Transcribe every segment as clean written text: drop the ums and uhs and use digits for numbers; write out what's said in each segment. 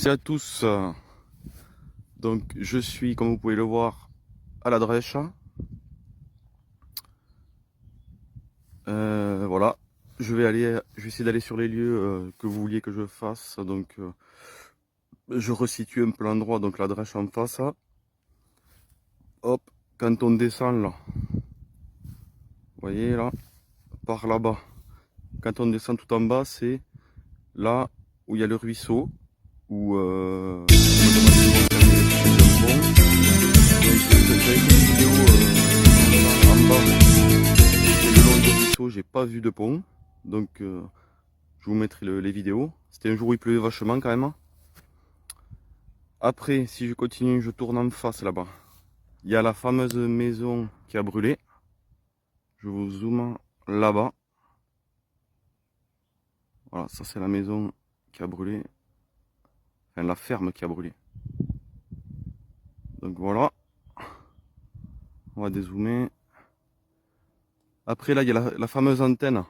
toutes et à tous. Donc je suis, comme vous pouvez le voir, à la Drèche. Voilà. Je vais essayer d'aller sur les lieux que vous vouliez que je fasse. Donc je resitue un peu l'endroit, donc la Drèche en face. Hop, quand on descend là, vous voyez là, par là-bas. Quand on descend tout en bas, c'est là où il y a le ruisseau, où on me demande de montrer les vestiges d'un pont. Donc j'avais fait une vidéo en bas, et le long du ruisseau, j'ai pas vu de pont. Donc je vous mettrai les vidéos. C'était un jour où il pleuvait vachement quand même. Après, si je continue, je tourne en face là-bas. Il y a la fameuse maison qui a brûlé. Je vous zoome là-bas. Voilà, ça c'est la maison qui a brûlé. Enfin, la ferme qui a brûlé. Donc voilà. On va dézoomer. Après là, il y a la fameuse antenne.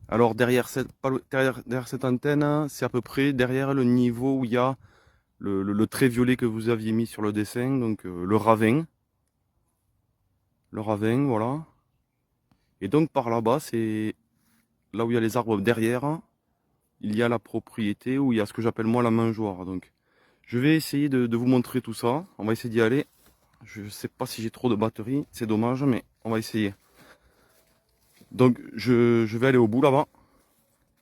Alors derrière cette antenne, c'est à peu près derrière le niveau où il y a le trait violet que vous aviez mis sur le dessin. Donc le ravin. Le ravin, voilà. Et donc par là-bas, c'est là où il y a les arbres derrière, il y a la propriété où il y a ce que j'appelle moi la mangeoire. Donc je vais essayer de vous montrer tout ça. On va essayer d'y aller. Je ne sais pas si j'ai trop de batterie, c'est dommage, mais on va essayer. Donc je vais aller au bout là-bas.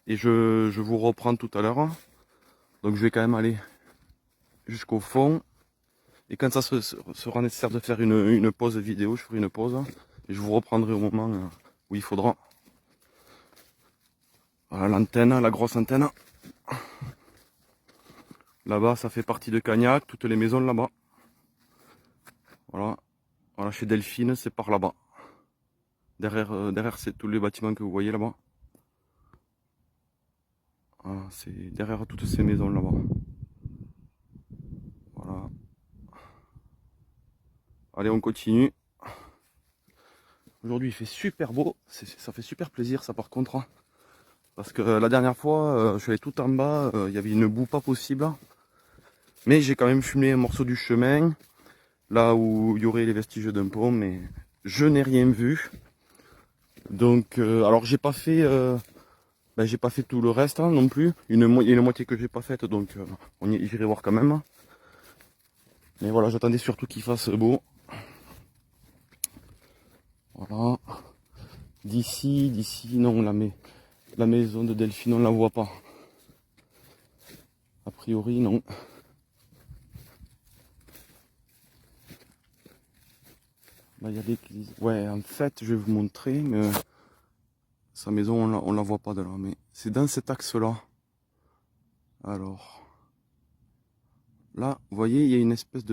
Et je vous reprends tout à l'heure. Donc je vais quand même aller jusqu'au fond. Et quand ça sera nécessaire de faire une pause vidéo, je ferai une pause. Et je vous reprendrai au moment où il faudra. Voilà l'antenne, la grosse antenne. Là-bas, ça fait partie de Cagnac, toutes les maisons là-bas. Voilà. Voilà, chez Delphine, c'est par là-bas. Derrière c'est tous les bâtiments que vous voyez là-bas. Voilà, c'est derrière toutes ces maisons là-bas. Voilà. Allez, on continue. Aujourd'hui, il fait super beau. Ça fait super plaisir, ça, par contre. Hein. Parce que la dernière fois, je suis allé tout en bas, il y avait une boue pas possible. Mais j'ai quand même filmé un morceau du chemin, là où il y aurait les vestiges d'un pont, mais je n'ai rien vu. Donc, alors j'ai pas fait tout le reste hein, non plus. Il y a une moitié que j'ai pas faite, donc j'irai voir quand même. Mais voilà, j'attendais surtout qu'il fasse beau. Voilà. D'ici, non, la maison de Delphine, on la voit pas. A priori, non. Là, il y a l'église. Ouais, en fait, je vais vous montrer, mais sa maison, on la voit pas de là. Mais c'est dans cet axe-là. Alors, là, vous voyez, il y a une espèce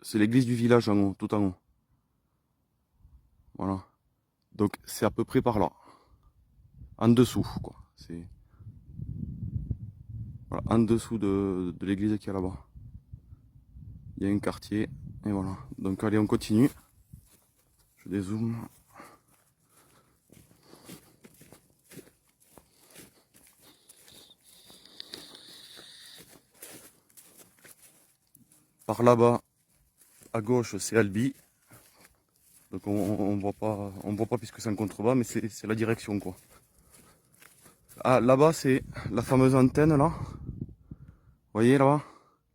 c'est l'église du village en haut, tout en haut. Voilà. Donc, c'est à peu près par là. En dessous, quoi. C'est voilà, en dessous de l'église qui est là-bas. Il y a un quartier, et voilà. Donc, allez, on continue. Je dézoome. Par là-bas, à gauche, c'est Albi. Donc on voit pas puisque c'est un contrebas, mais c'est la direction quoi. Ah là-bas c'est la fameuse antenne là. Vous voyez là-bas?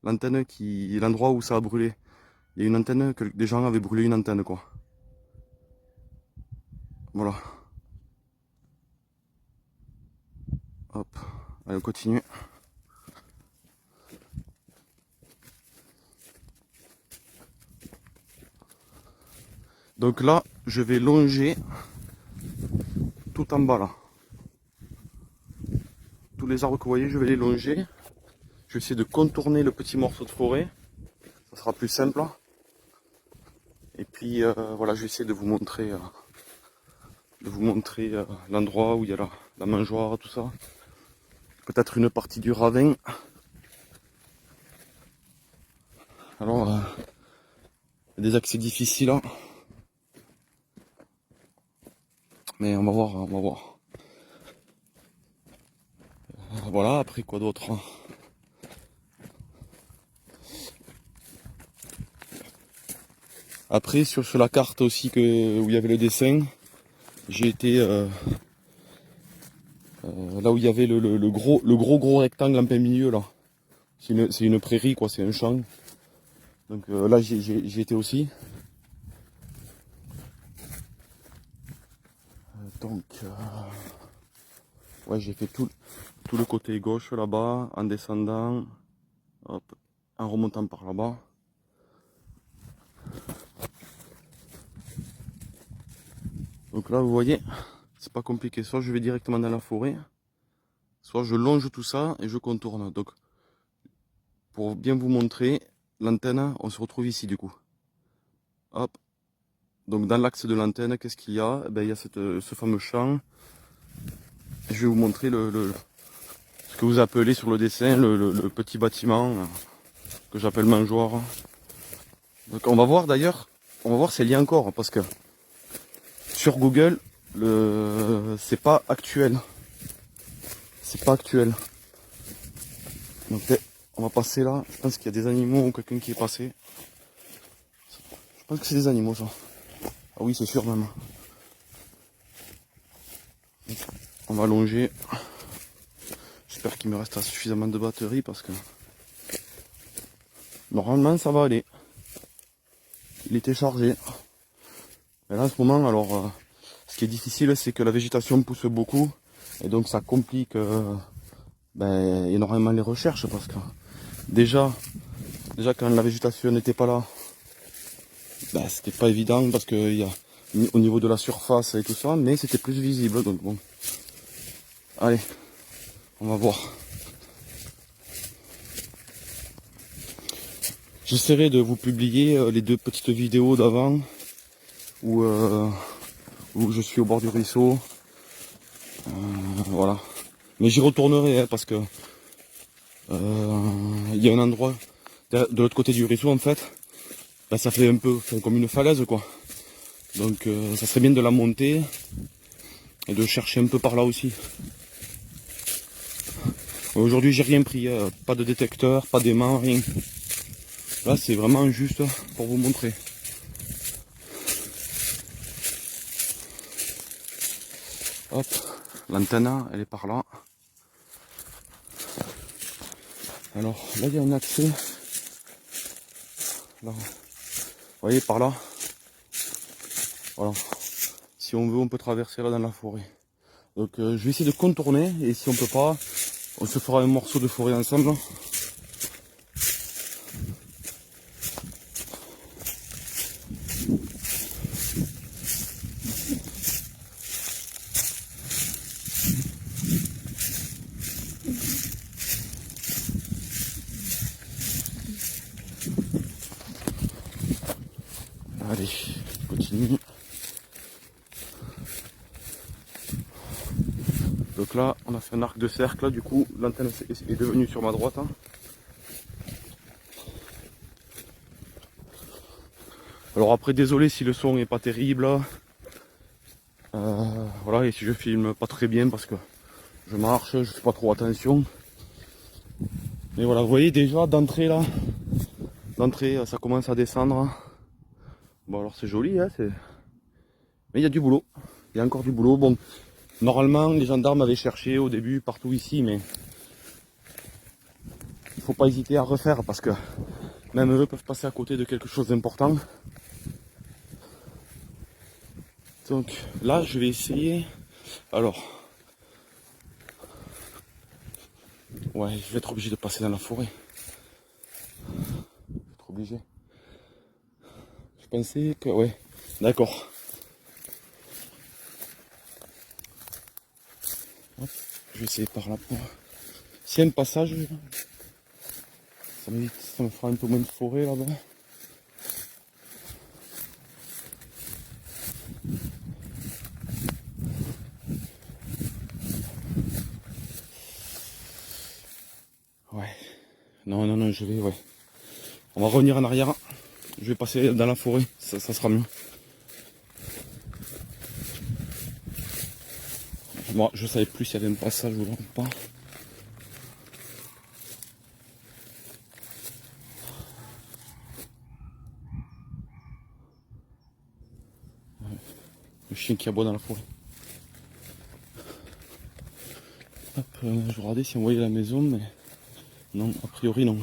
L'antenne l'endroit où ça a brûlé. Il y a une antenne que des gens avaient brûlé une antenne quoi. Voilà. Hop. Allez on continue. Donc là je vais longer tout en bas là. Tous les arbres que vous voyez je vais les longer. Je vais essayer de contourner le petit morceau de forêt. Ça sera plus simple. Et puis voilà, je vais essayer de vous montrer l'endroit où il y a la mangeoire, tout ça. Peut-être une partie du ravin. Alors, il y a des accès difficiles là. Mais on va voir, on va voir. Voilà, après quoi d'autre? Après, sur la carte aussi où il y avait le dessin, j'ai été là où il y avait le gros rectangle en plein milieu là. C'est une prairie quoi, c'est un champ. Donc là j'y étais aussi. Donc ouais, j'ai fait tout le côté gauche là-bas, en descendant, hop, en remontant par là-bas. Donc là vous voyez, c'est pas compliqué, soit je vais directement dans la forêt, soit je longe tout ça et je contourne. Donc pour bien vous montrer, l'antenne, on se retrouve ici du coup. Hop. Donc dans l'axe de l'antenne, qu'est-ce qu'il y a? Eh ben, il y a ce fameux champ. Je vais vous montrer ce que vous appelez sur le dessin le petit bâtiment que j'appelle mangeoire. Donc on va voir d'ailleurs, on va voir s'il y a encore, parce que sur Google, c'est pas actuel. C'est pas actuel. Donc on va passer là. Je pense qu'il y a des animaux ou quelqu'un qui est passé. Je pense que c'est des animaux ça. Ah oui, c'est sûr même. On va longer. J'espère qu'il me reste suffisamment de batterie parce que normalement ça va aller. Il était chargé. Mais là en ce moment, alors ce qui est difficile, c'est que la végétation pousse beaucoup et donc ça complique énormément les recherches parce que déjà quand la végétation n'était pas là, c'était pas évident parce que au niveau de la surface et tout ça, mais c'était plus visible. Donc bon, allez, on va voir. J'essaierai de vous publier les 2 petites vidéos d'avant où je suis au bord du ruisseau. Voilà. Mais j'y retournerai parce que il y a un endroit de l'autre côté du ruisseau en fait. Ça fait un peu comme une falaise quoi. Donc ça serait bien de la monter et de chercher un peu par là aussi. Aujourd'hui j'ai rien pris, pas de détecteur, pas d'aimant, rien. Là c'est vraiment juste pour vous montrer. Hop, l'antenne elle est par là. Alors là il y a un accès. Là. Vous voyez par là. Voilà. Si on veut on peut traverser là dans la forêt. Donc je vais essayer de contourner et si on peut pas, on se fera un morceau de forêt ensemble. Allez, je continue. Donc là, on a fait un arc de cercle, là, du coup, l'antenne est devenue sur ma droite. Hein. Alors après, désolé si le son n'est pas terrible. Voilà, et si je filme pas très bien parce que je marche, je fais pas trop attention. Mais voilà, vous voyez déjà d'entrée là, ça commence à descendre. Bon alors c'est joli, hein, mais il y a du boulot. Il y a encore du boulot. Bon, normalement les gendarmes avaient cherché au début partout ici, mais il faut pas hésiter à refaire parce que même eux peuvent passer à côté de quelque chose d'important. Donc là je vais essayer. Alors ouais, je vais être obligé de passer dans la forêt. Je vais être obligé. Je pensais que ouais, d'accord. Hop, je vais essayer par là. S'il y a un passage, ça me fera un peu moins de forêt là-bas. Ouais. Non, je vais, ouais. On va revenir en arrière. Je vais passer dans la forêt, ça sera mieux. Moi, je savais plus s'il y avait un passage ou pas. chien qui aboie dans la forêt. Hop, je regardais si on voyait la maison, mais non, a priori non.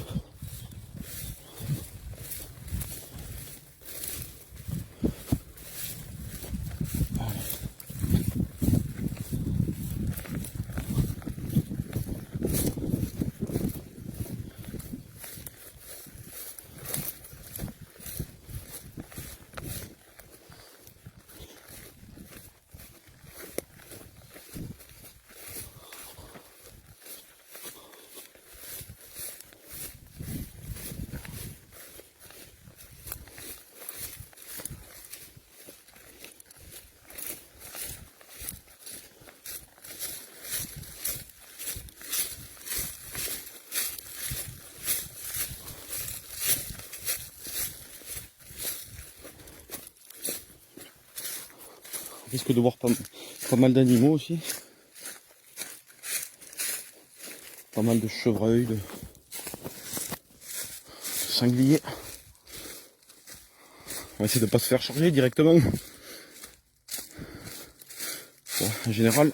On risque de voir pas mal d'animaux aussi. Pas mal de chevreuils, de sangliers. On va essayer de ne pas se faire charger directement. Bon, en général,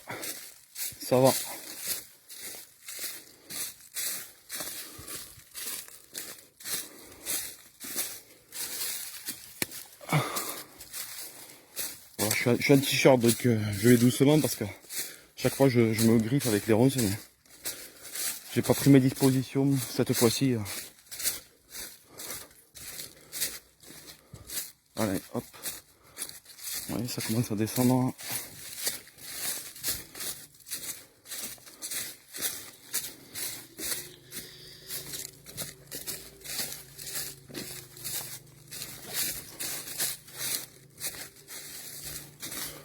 ça va. Voilà, je suis en t-shirt, donc je vais doucement parce que chaque fois je me griffe avec les ronces. Mais j'ai pas pris mes dispositions cette fois-ci. Allez, hop. Ouais, ça commence à descendre.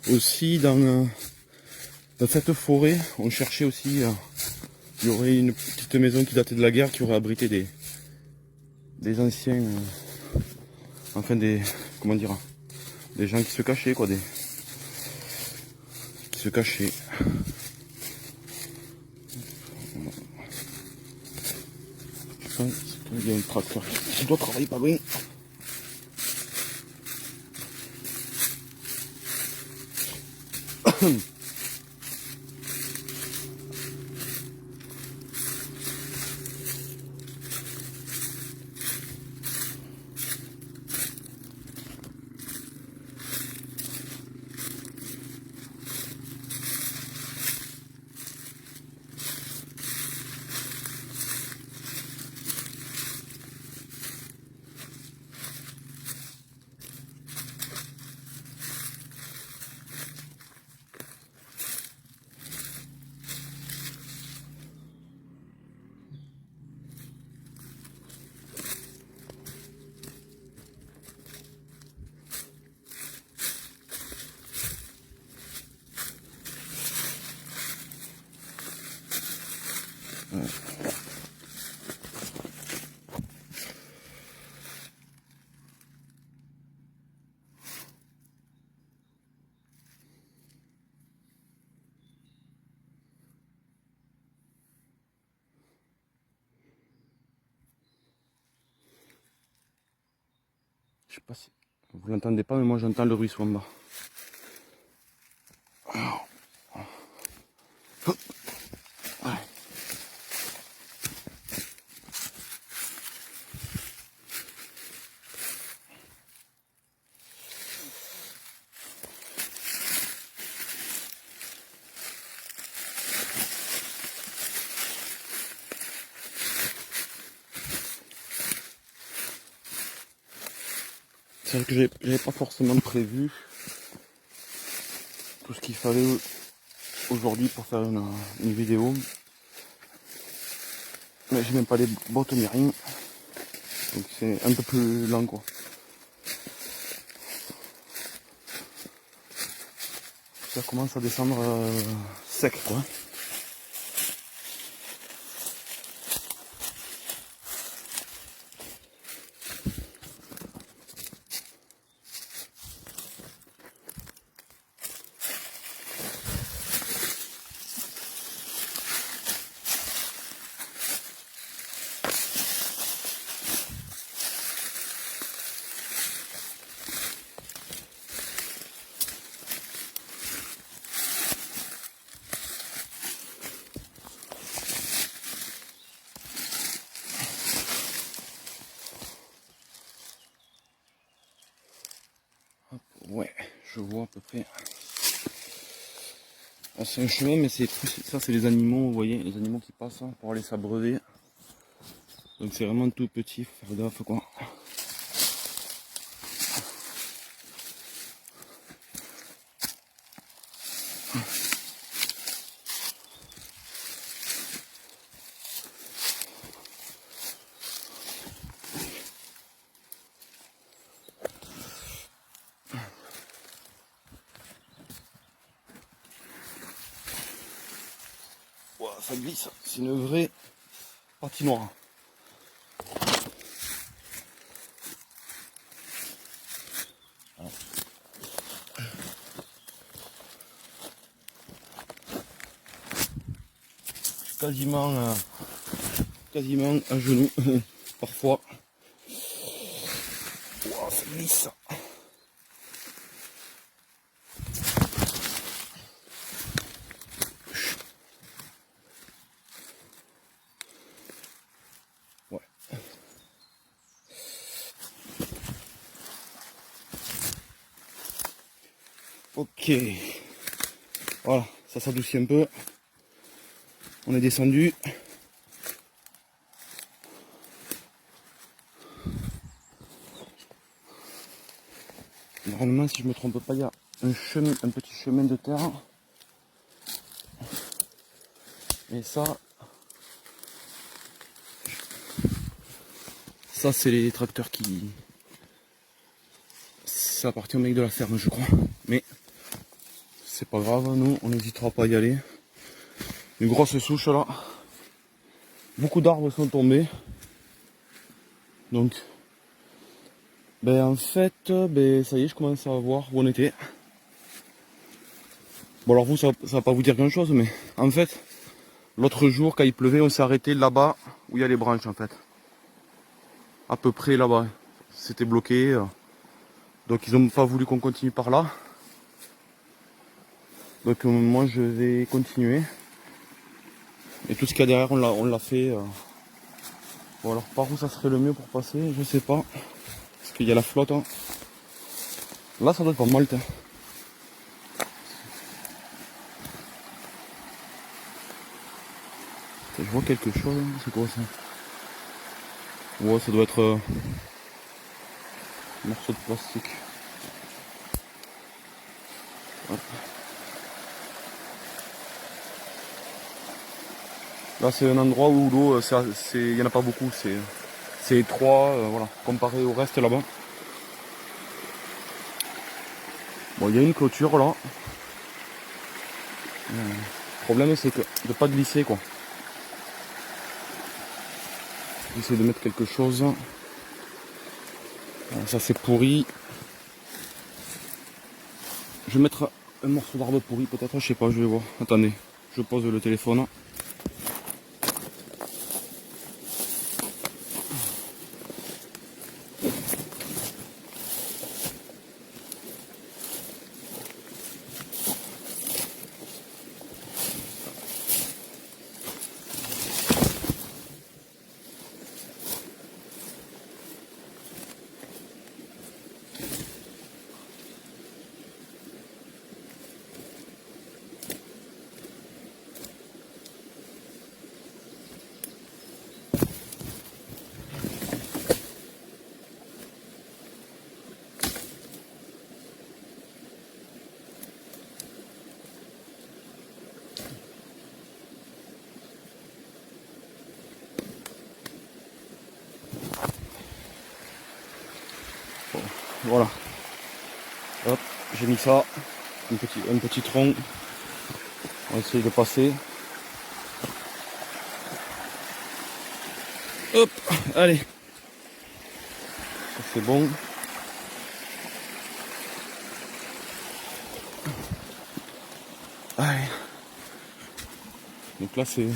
Aussi dans cette forêt, on cherchait aussi, il y aurait une petite maison qui datait de la guerre qui aurait abrité des anciens, enfin comment dire, des gens qui se cachaient quoi, qui se cachaient. Je pense qu'il y a un tracteur qui doit travailler pas loin. Je sais pas si vous l'entendez pas, mais moi j'entends le ruisseau en bas. C'est vrai que j'avais pas forcément prévu tout ce qu'il fallait aujourd'hui pour faire une vidéo. Mais j'ai même pas les bottes ni rien. Donc c'est un peu plus lent quoi. Ça commence à descendre sec quoi. Ouais, je vois à peu près. Ah, c'est un chemin, mais c'est plus. Ça, c'est les animaux, vous voyez, les animaux qui passent hein, pour aller s'abreuver. Donc c'est vraiment tout petit, faut faire gaffe quoi. Ouah, ça glisse, c'est une vraie patinoire. Je suis quasiment à genoux parfois. Ouah, ça glisse. Ouais. Ok. Voilà, ça s'adoucit un peu. On est descendu. Normalement, si je me trompe pas, il y a un petit chemin de terre. Et ça c'est les tracteurs qui... Ça appartient au mec de la ferme, je crois. Mais c'est pas grave, nous, on n'hésitera pas à y aller. Une grosse souche là. Beaucoup d'arbres sont tombés. Donc, ben en fait, ben ça y est, je commence à voir où on était. Bon alors vous, ça va pas vous dire grand chose, mais en fait, l'autre jour, quand il pleuvait, on s'est arrêté là-bas où il y a les branches en fait. À peu près là-bas. C'était bloqué. Donc ils n'ont pas voulu qu'on continue par là. Donc moi je vais continuer. Et tout ce qu'il y a derrière, on l'a fait. Bon alors par où ça serait le mieux pour passer, je sais pas. Parce qu'il y a la flotte. Hein. Là ça doit être pas mal. Je vois quelque chose. C'est quoi ça? Ouais, ça doit être un morceau de plastique. Hop. Là c'est un endroit où l'eau, il n'y en a pas beaucoup. C'est étroit, voilà, comparé au reste là-bas. Bon, il y a une clôture là. Le problème c'est que de pas glisser quoi. J'essaie de mettre quelque chose. Ça c'est pourri. Je vais mettre un morceau d'arbre pourri peut-être, je sais pas, je vais voir. Attendez, je pose le téléphone. Bon, voilà. Hop, j'ai mis ça. Un petit tronc. On va essayer de passer. Hop, allez. Ça c'est bon. Allez. Donc là c'est...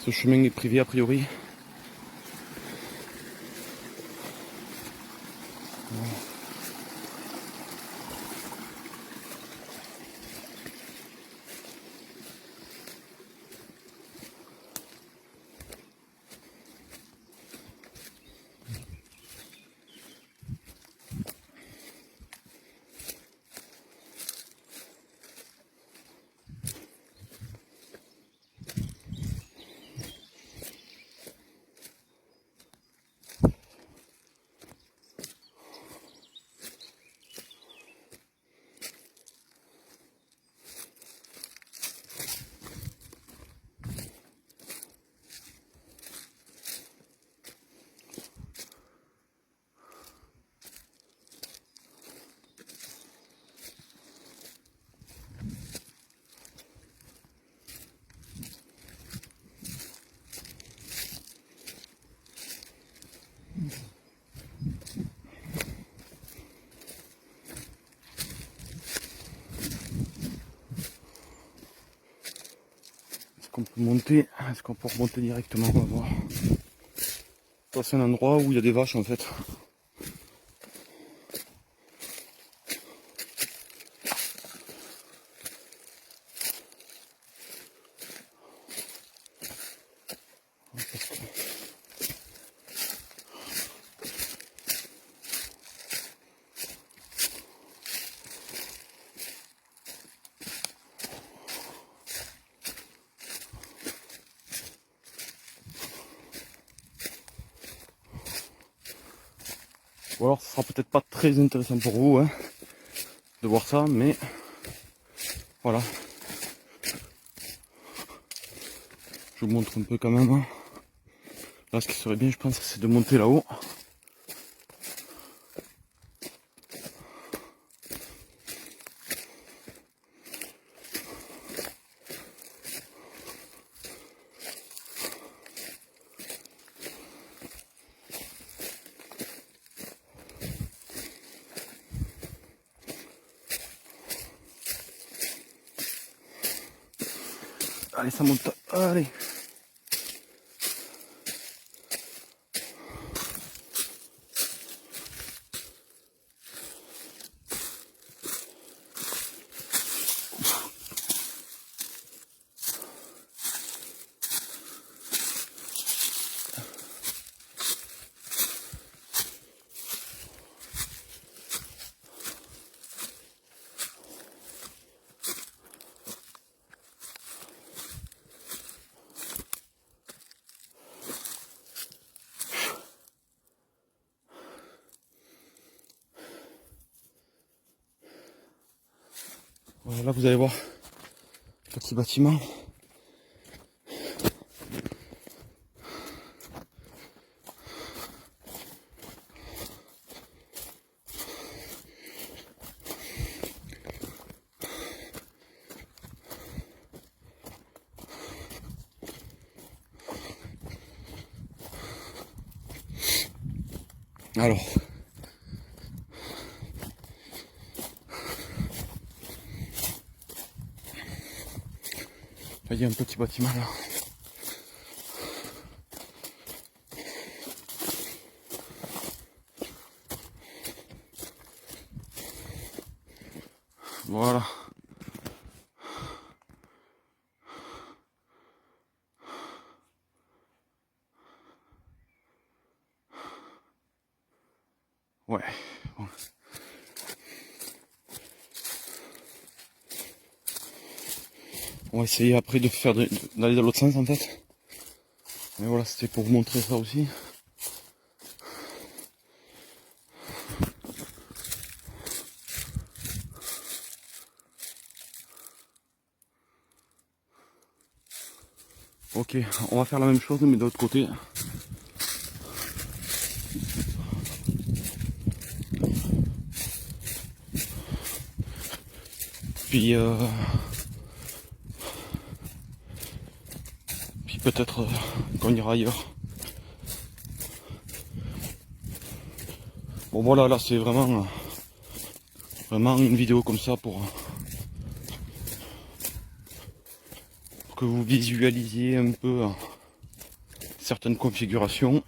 Ce chemin est privé a priori. qu'on peut monter. Est-ce qu'on peut remonter directement? On va voir. Ça, c'est un endroit où il y a des vaches en fait. Ou alors, ce sera peut-être pas très intéressant pour vous hein, de voir ça, mais voilà. Je vous montre un peu quand même. Hein. Là, ce qui serait bien, je pense, c'est de monter là-haut. Allez, ça monte. Allez. Voilà, vous allez voir. Petit bâtiment. Alors, il y a un petit bâtiment là. Voilà. Ouais. Bon. On va essayer après de faire d'aller dans l'autre sens en fait. Mais voilà, c'était pour vous montrer ça aussi. Ok, on va faire la même chose mais de l'autre côté. Puis peut-être qu'on ira ailleurs. Bon voilà, là c'est vraiment une vidéo comme ça pour que vous visualisiez un peu certaines configurations.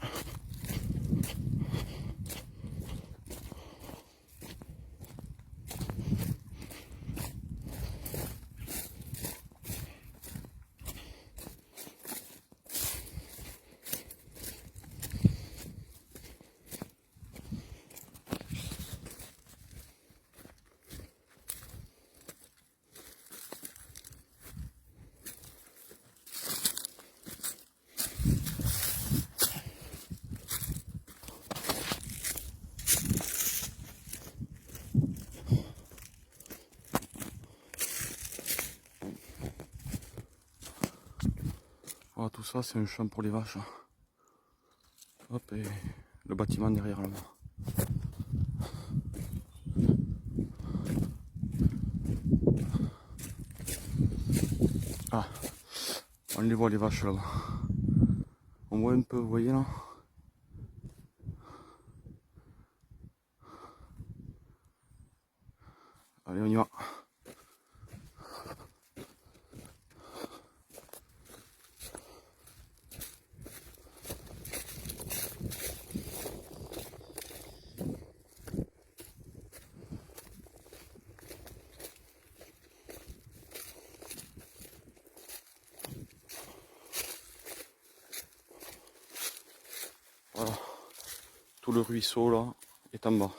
Voilà, tout ça c'est un champ pour les vaches. Hop, et le bâtiment derrière là-bas. Ah, on les voit les vaches là-bas. On voit un peu, vous voyez là. Allez, on y va. Tout le ruisseau là est en bas.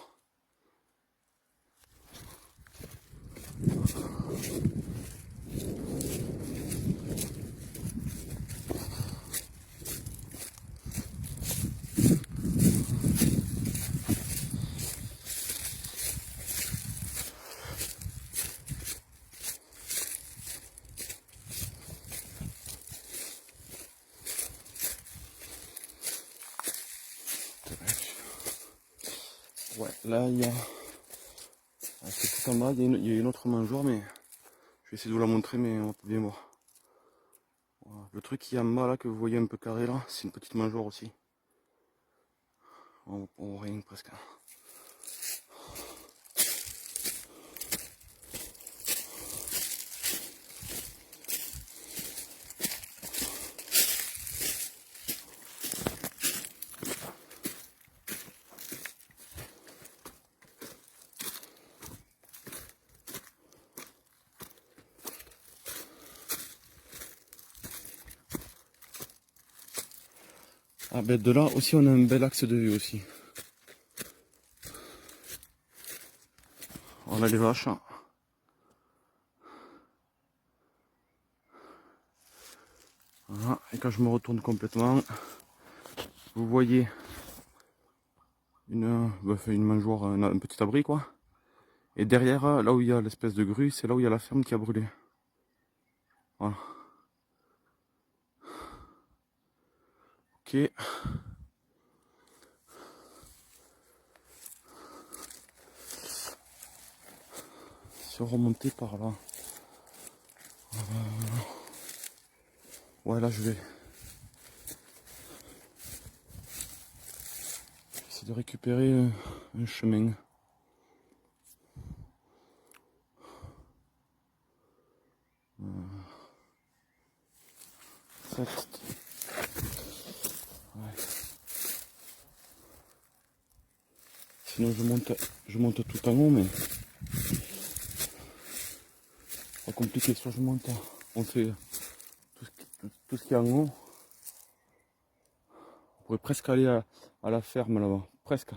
Ouais, là il y a... C'est tout en bas, il y a une autre mangeoire, mais je vais essayer de vous la montrer, mais on va pas bien voir. Voilà. Le truc qui est en bas là, que vous voyez un peu carré là, c'est une petite mangeoire aussi. On voit rien presque. Ah ben de là aussi on a un bel axe de vue aussi. On a les vaches. Voilà. Et quand je me retourne complètement, vous voyez une mangeoire, un petit abri quoi. Et derrière, là où il y a l'espèce de grue, c'est là où il y a la ferme qui a brûlé. Voilà. Ok. Si on remontait par là. Ouais, là je vais essayer de récupérer un chemin. Ouais. Sinon je monte tout en haut, mais pas compliqué. Soit je monte, on fait tout ce qui est en haut. On pourrait presque aller à la ferme là-bas, presque.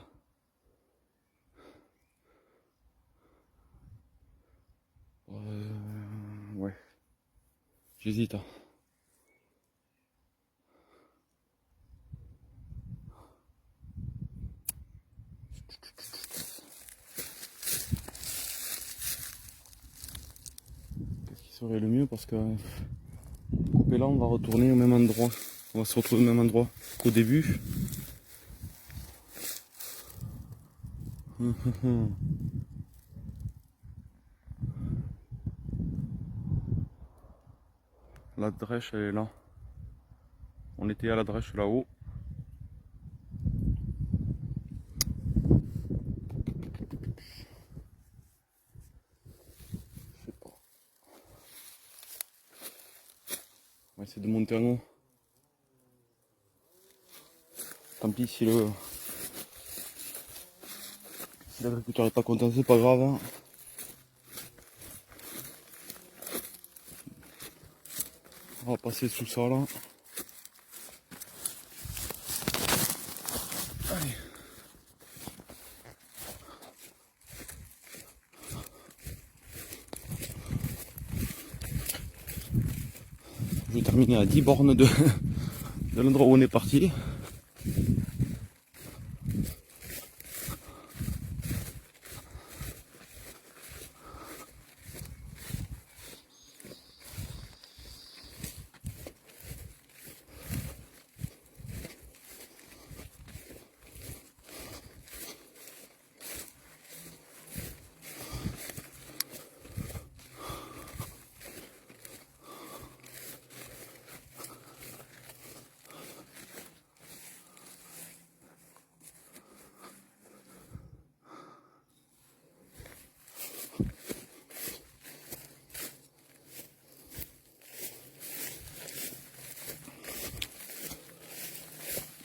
Ouais, j'hésite. Qu'est-ce qui serait le mieux, parce que couper là, on va retourner au même endroit. On va se retrouver au même endroit qu'au début. La drèche elle est là. On était à la drèche là-haut. Je sais pas. On va essayer de monter en haut. Tant pis si l'agriculteur n'est pas content, c'est pas grave. Hein. On va passer sous ça là. Allez. Je vais terminer à 10 bornes de l'endroit où on est parti.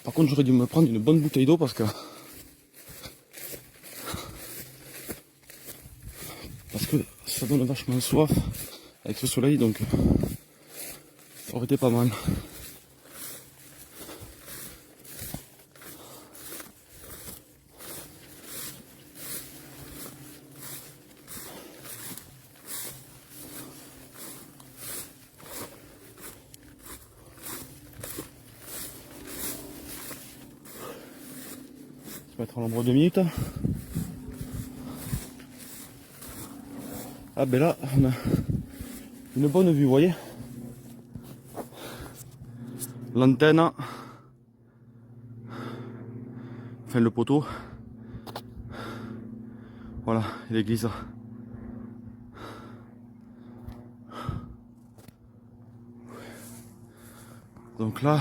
Par contre, j'aurais dû me prendre une bonne bouteille d'eau parce que ça donne vachement soif avec ce soleil, donc ça aurait été pas mal. mettre à l'ombre 2 minutes. Ah ben là, on a une bonne vue, vous voyez. L'antenne, enfin le poteau. Voilà, et l'église. Donc là,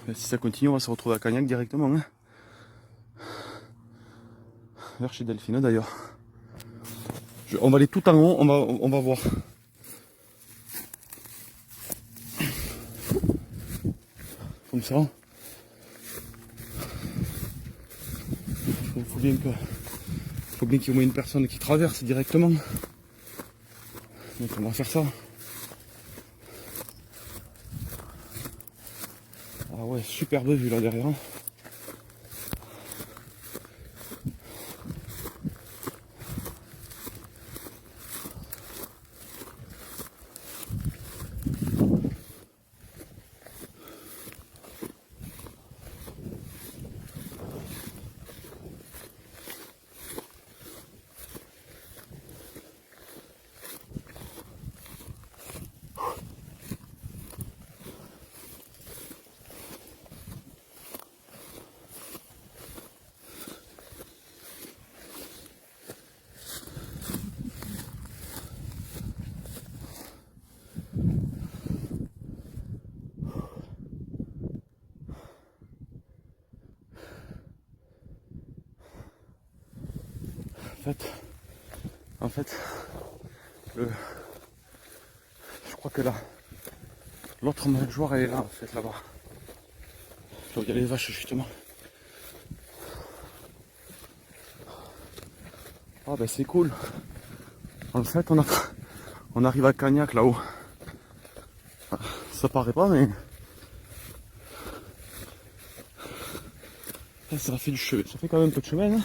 ben si ça continue, on va se retrouver à Cagnac directement. Hein. Vers chez Delphine d'ailleurs. On va aller tout en haut, on va voir. Comme ça. Il faut bien qu'il y ait au moins une personne qui traverse directement. Donc on va faire ça. Ah ouais, superbe vue là derrière. En fait, je crois que là, l'autre mangeoire elle est là en fait là-bas. Là où il y a les vaches justement. Ah ben c'est cool. En fait on arrive à Cagnac là-haut. Ça paraît pas mais ça fait du chemin. Ça fait quand même un peu de chemin. Hein.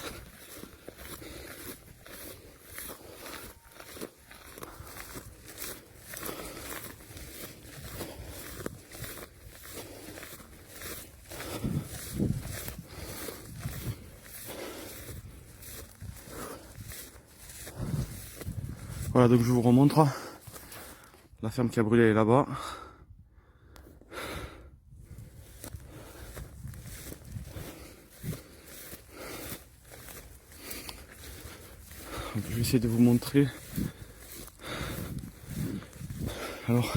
Voilà, donc je vous remontre. La ferme qui a brûlé est là-bas. Je vais essayer de vous montrer. Alors,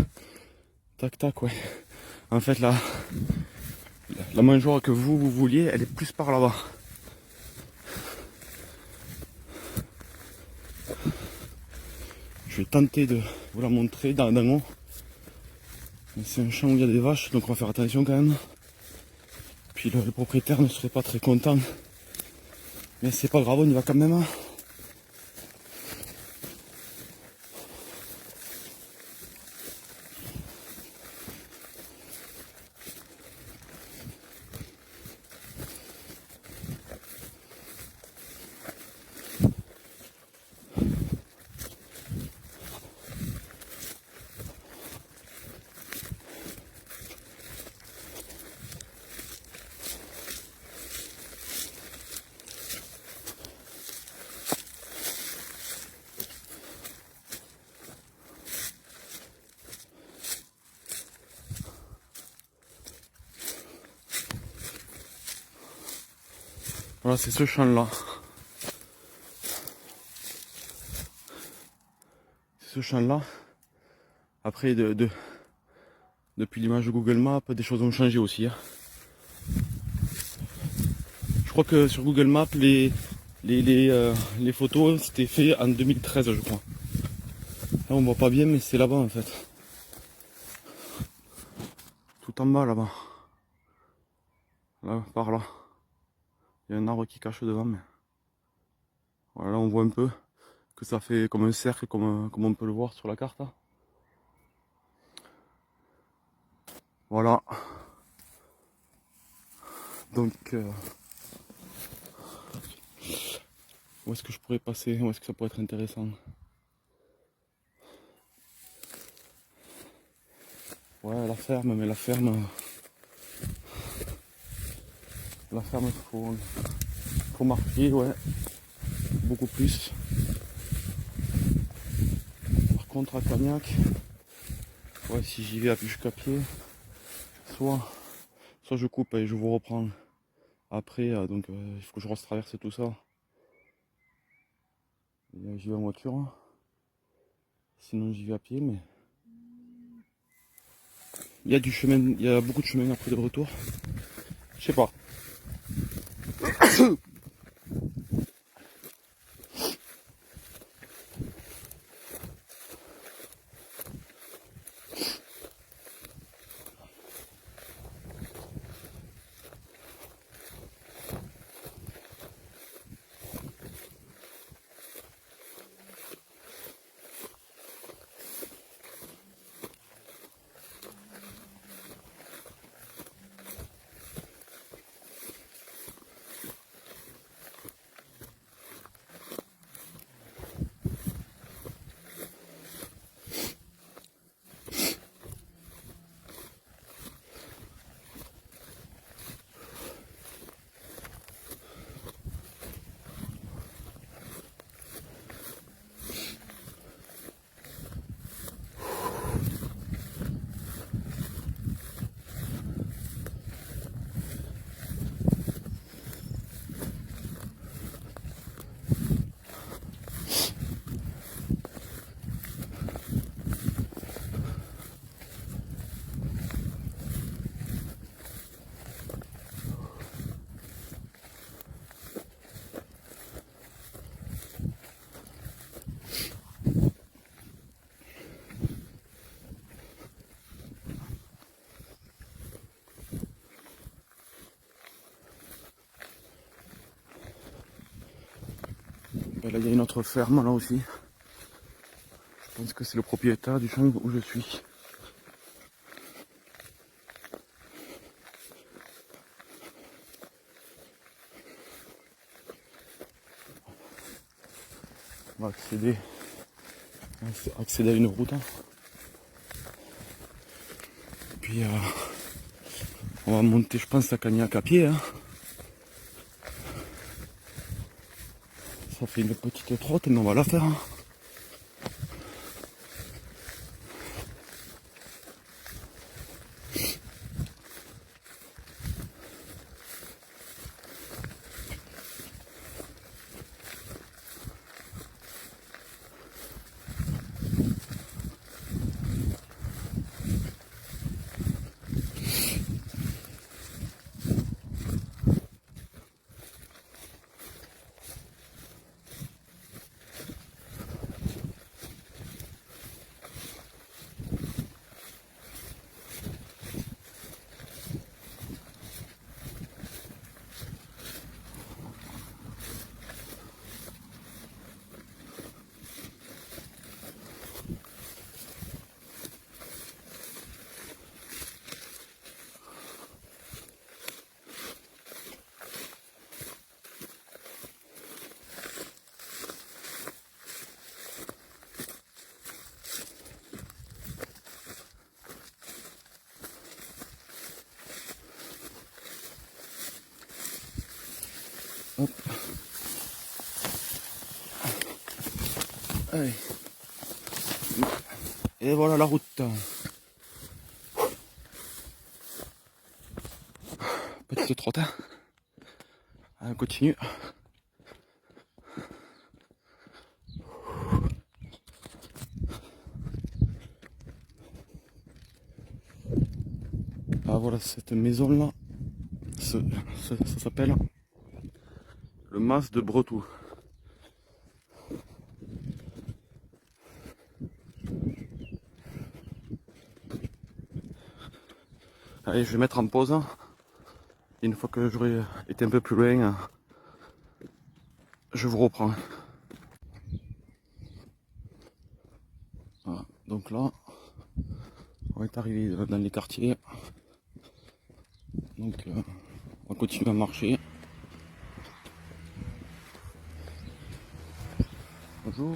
tac tac, ouais. En fait, la mangeoire que vous vouliez, elle est plus par là-bas. Je vais tenter de vous la montrer d'en haut. C'est un champ où il y a des vaches, donc on va faire attention quand même. Puis le propriétaire ne serait pas très content. Mais c'est pas grave, on y va quand même. Voilà, c'est ce champ-là. C'est ce champ-là. Après, depuis l'image de Google Maps, des choses ont changé aussi. Hein. Je crois que sur Google Maps, les photos, c'était fait en 2013, je crois. Là, on voit pas bien, mais c'est là-bas en fait. Tout en bas, là-bas. Là, par là. Il y a un arbre qui cache devant, mais... Voilà, on voit un peu que ça fait comme un cercle, comme on peut le voir sur la carte. Hein. Voilà. Donc... où est-ce que je pourrais passer? Où est-ce que ça pourrait être intéressant? Ouais, la ferme, mais la ferme... La ferme, faut marquer, ouais, beaucoup plus. Par contre, à Cagnac, ouais, si j'y vais jusqu'à pied, soit je coupe et je vous reprends après, donc il faut que je retraverse tout ça. J'y vais en voiture, sinon j'y vais à pied, mais il y a du chemin, il y a beaucoup de chemin après de retour. Je sais pas. Et là, il y a une autre ferme là aussi. Je pense que c'est le propriétaire du champ où je suis. On va accéder à une route. Puis on va monter, je pense, à Cagnac à pied. Ça fait une petite trotte, mais on va la faire. Hop. Allez. Et voilà la route. Petite trotte. On continue. Ah voilà cette maison là. Ça s'appelle le Mas de Bretou. Allez, je vais mettre en pause. Une fois que j'aurai été un peu plus loin, je vous reprends. Voilà. Donc là, on est arrivé dans les quartiers. Donc on va continuer à marcher. Bonjour.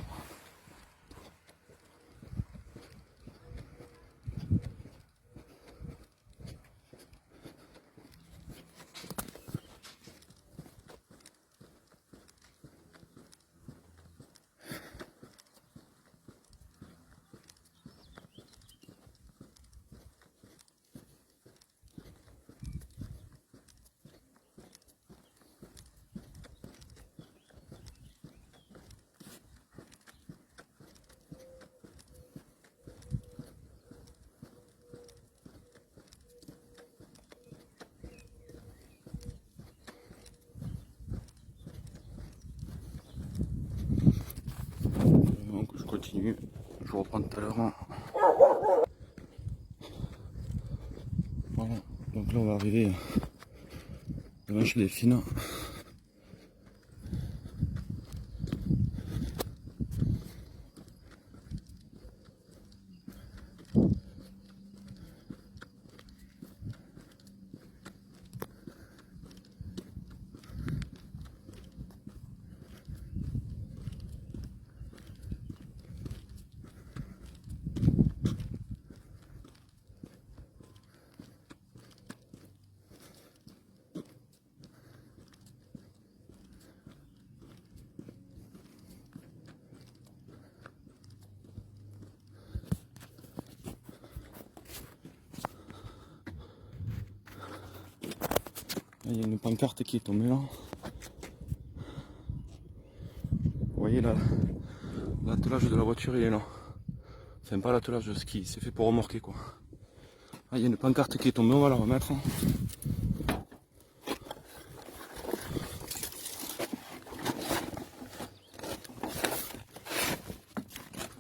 continue. Je vous reprends tout à l'heure. Voilà, donc là on va arriver devant chez Delphine. Il y a une pancarte qui est tombée là. Vous voyez là, l'attelage de la voiture il est là. C'est pas l'attelage de ski, c'est fait pour remorquer quoi. Ah, il y a une pancarte qui est tombée, on va la remettre.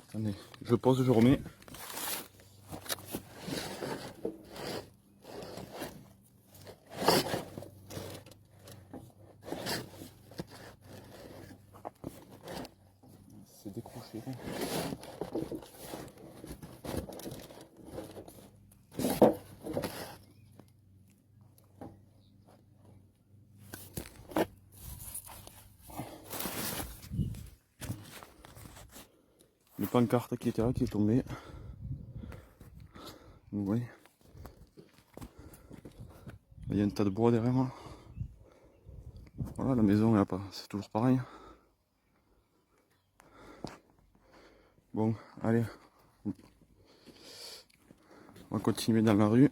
Attendez, je pose, je remets. C'est décroché. Une pancarte qui était là, qui est tombée. Vous voyez. Il y a un tas de bois derrière moi. Voilà, la maison, pas, c'est toujours pareil. Bon, allez. On va continuer dans la rue.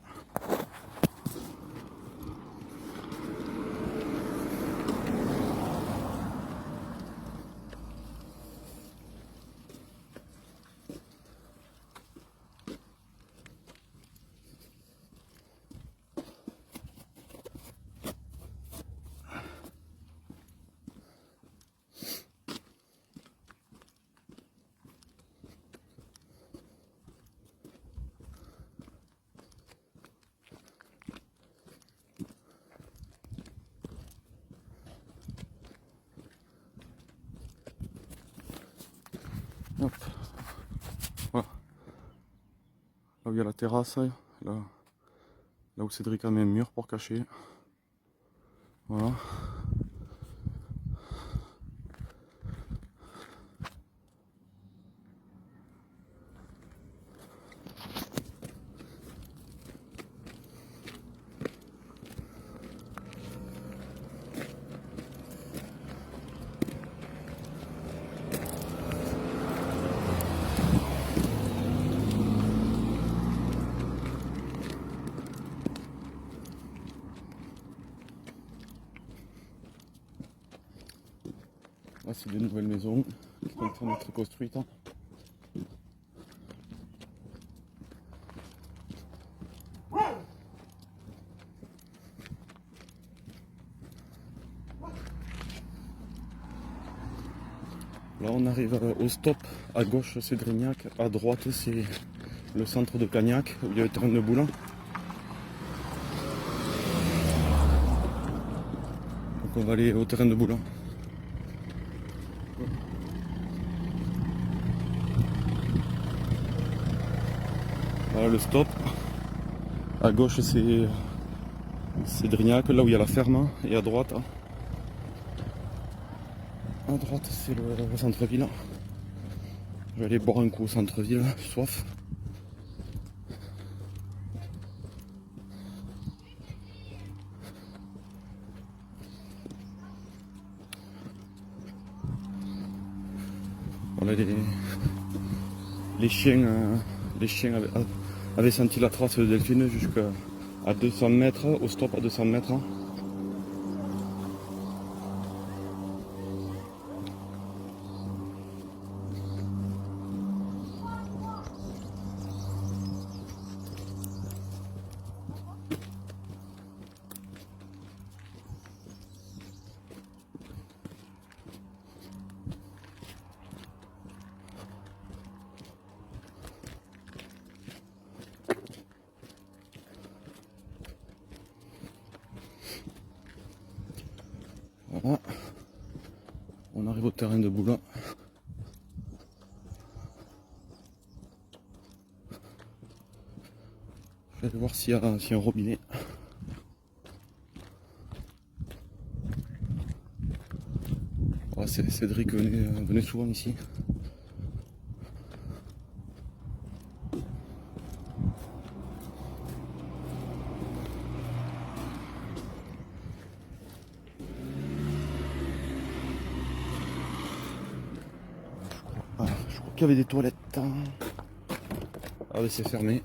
Hop. Voilà. Là où il y a la terrasse, là où Cédric a mis un mur pour cacher. Voilà. Là, c'est des nouvelles maisons qui sont en train d'être construites. Là, on arrive au stop. À gauche, c'est Drignac. À droite, c'est le centre de Cagnac, où il y a le terrain de Boulin. Donc, on va aller au terrain de Boulin. Voilà le stop. À gauche, c'est Drignac, là où il y a la ferme. Et à droite, c'est le centre-ville. Je vais aller boire un coup au centre-ville, j'ai soif. Voilà, les chiens avaient senti la trace de Delphine jusqu'à 200 mètres, au stop à 200 mètres. votre terrain de boulot. Je vais voir s'il y a un robinet. Oh, Cédric venait souvent ici. Je crois qu'il y avait des toilettes. Ah oui, c'est fermé.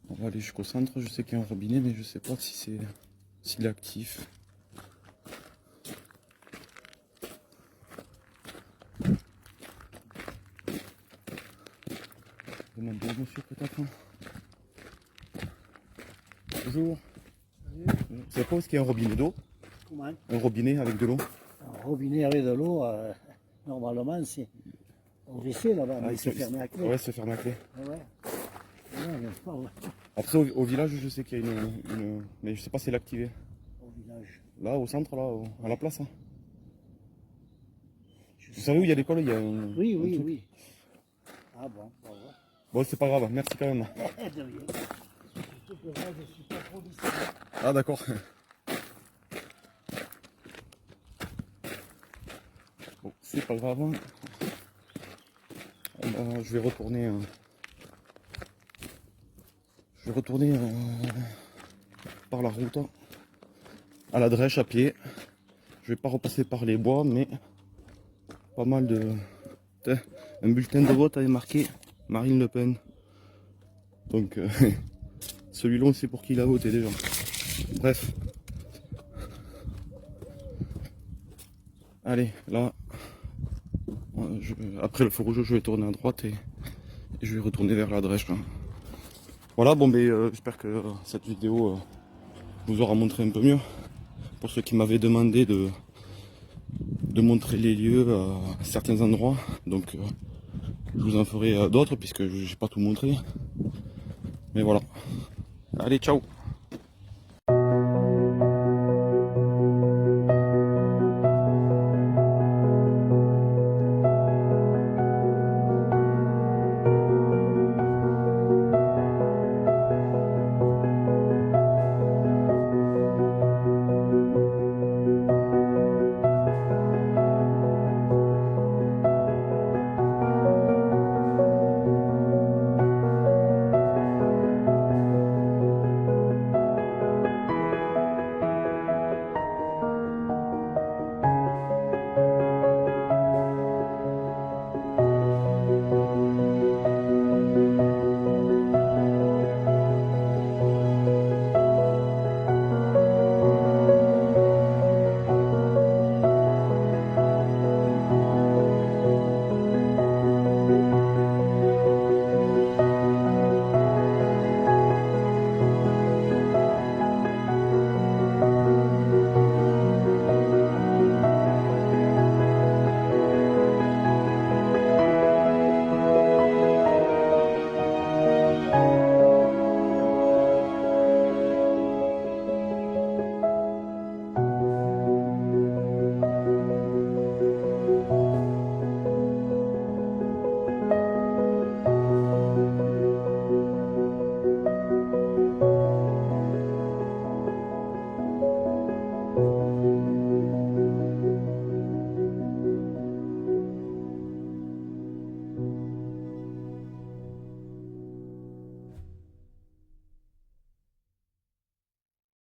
On va aller jusqu'au centre. Je sais qu'il y a un robinet, mais je sais pas si s'il est actif. Demandez au monsieur peut-être. Bonjour. Vous savez pas où est-ce qu'il y a un robinet d'eau? Comment? Un robinet avec de l'eau? Un robinet avec de l'eau, normalement, c'est au WC là-bas, mais c'est fermé à clé. Ouais, c'est fermé à clé. Ah ouais. Ouais, mais pas Après, au village, je sais qu'il y a une. Mais je sais pas si elle est activée. au village. Là, au centre, là, à la place. Hein. Je Vous sais savez où il y a pas. l'école? Il y a un. Oui, un oui, truc. oui. Ah bon, bah ouais. Bon, c'est pas grave, merci quand même. De rien. Surtout que moi, je suis pas trop d'ici. Ah, d'accord. Bon, c'est pas grave. Je vais retourner. Par la route à la Drèche à pied. Je vais pas repasser par les bois, mais pas mal de. Un bulletin de vote avait marqué Marine Le Pen. Donc celui-là, on sait pour qui il a voté déjà. Bref. Allez, là, après le feu rouge, je vais tourner à droite et je vais retourner vers la Drèche. Là. Voilà, bon, ben, j'espère que cette vidéo vous aura montré un peu mieux. Pour ceux qui m'avaient demandé de montrer les lieux à certains endroits, donc je vous en ferai d'autres puisque je n'ai pas tout montré. Mais voilà. Allez, ciao!